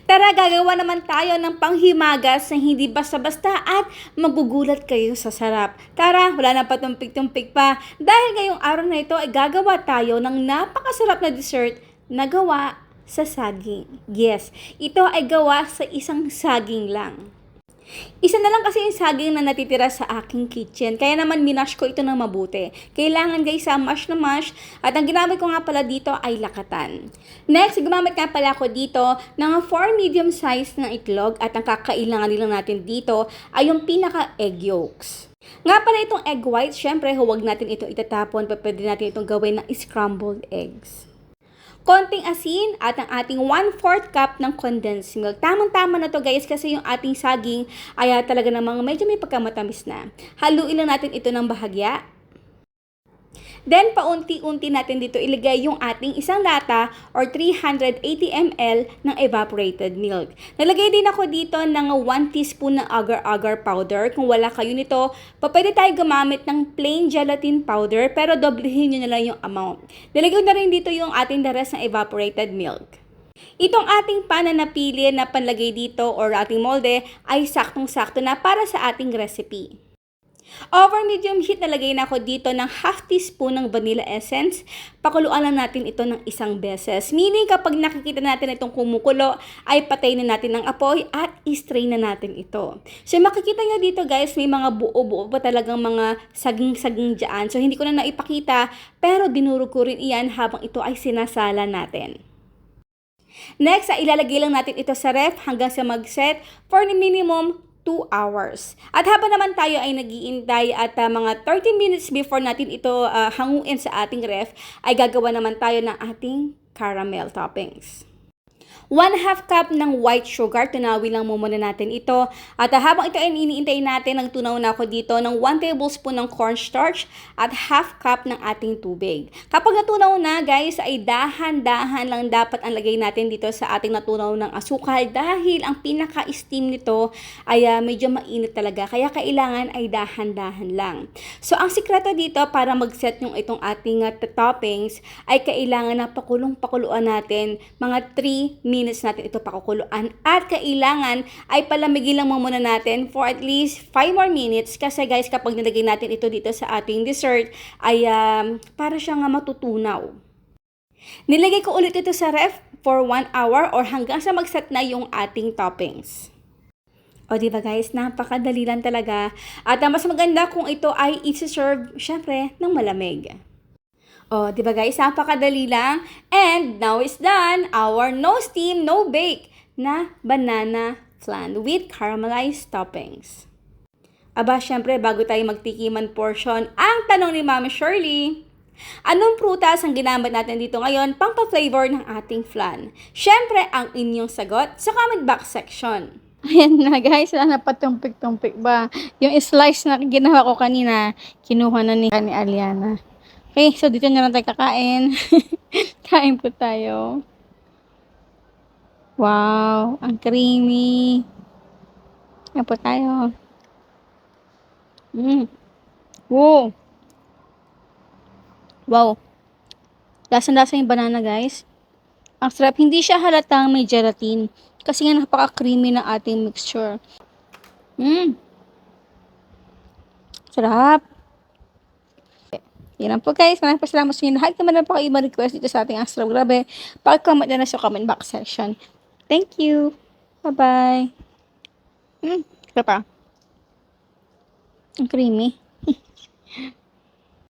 Tara, gagawa naman tayo ng panghimagas na hindi basta-basta at magugulat kayo sa sarap. Tara, wala na patumpik-tumpik pa. Dahil ngayong araw na ito ay gagawa tayo ng napakasarap na dessert na gawa sa saging. Yes, ito ay gawa sa isang saging lang. Isa na lang kasi yung saging na natitira sa aking kitchen. Kaya naman minash ko ito ng mabuti. Kailangan guys mash na mash. At ang ginamit ko nga pala dito ay lakatan. Next, gumamit nga pala ako dito ng 4 medium size na itlog. At ang kakailangan lang natin dito ay yung pinaka egg yolks. Nga pala itong egg white, syempre huwag natin itong itatapon. Pwede natin itong gawin ng scrambled eggs. Konting asin at ang ating 1/4 cup ng condensed milk. Tamang-tama na to guys kasi yung ating saging ay talaga namang medyo may pagkamatamis na. Haluin lang natin ito ng bahagya. Then, paunti-unti natin dito ilagay yung ating isang lata or 380 ml ng evaporated milk. Nalagay din ako dito ng 1 teaspoon ng agar-agar powder. Kung wala kayo nito, pwede tayo gumamit ng plain gelatin powder pero doblehin nyo na lang yung amount. Nalagay na rin dito yung ating the rest ng evaporated milk. Itong ating pan na napili na panlagay dito or ating molde ay saktong-sakto na para sa ating recipe. Over medium heat, nalagay na ako dito ng half teaspoon ng vanilla essence. Pakuluan lang natin ito ng isang beses. Meaning kapag nakikita natin itong kumukulo, ay patay na natin ng apoy at i-strain na natin ito. So makikita nyo dito guys, may mga buo-buo pa talagang mga saging-saging dyan. So hindi ko na naipakita, pero dinurog ko rin iyan habang ito ay sinasala natin. Next, ilalagay lang natin ito sa ref hanggang sa mag-set for the minimum 2 hours. At habang naman tayo ay nag-iintay at mga 30 minutes before natin ito hanguin sa ating ref, ay gagawa naman tayo ng ating caramel toppings. 1/2 cup ng white sugar, tunawin lang muna natin ito. At habang ito ay iniintay natin, nagtunaw na ako dito ng 1 tablespoon ng cornstarch at half cup ng ating tubig. Kapag natunaw na guys, ay dahan-dahan lang dapat ang lagay natin dito sa ating natunaw ng asukal dahil ang pinaka-steam nito ay medyo mainit talaga. Kaya kailangan ay dahan-dahan lang. So ang sikreto dito para mag-set yung itong ating toppings ay kailangan na pakuluan natin mga 3 minutes natin ito pakukuluan at kailangan ay palamigin lang muna natin for at least 5 more minutes kasi guys kapag nilagay natin ito dito sa ating dessert ay para siyang matutunaw. Nilagay ko ulit ito sa ref for 1 hour or hanggang sa mag-set na yung ating toppings. O diba guys, napakadali lang talaga at mas maganda kung ito ay i-serve syempre ng malamig. Oh, di ba guys? Napakadali lang. And now is done our no steam, no bake na banana flan with caramelized toppings. Aba, syempre, bago tayo magtikiman portion, ang tanong ni Mama Shirley, anong prutas ang ginamit natin dito ngayon pang pa-flavor ng ating flan? Syempre, ang inyong sagot sa comment box section. Ayan na guys, wala na patumpik-tumpik ba? Yung slice na ginawa ko kanina, kinuha na ni Aliana. Okay, so dito na lang tayo kakain. Kain po tayo. Wow, ang creamy. Kain po tayo. Wow. Wow. Lasang-lasa yung banana guys. Ang sarap. Hindi siya halatang may gelatin. Kasi nga napaka-creamy ng ating mixture. Sarap. Yan lang po guys. Maraming salamat sa inyo lahat. Kung meron po kayo ma-request dito sa ating Astro Grabe, pag-comment na sa comment box section. Thank you. Bye-bye. Ito pa. Ang creamy.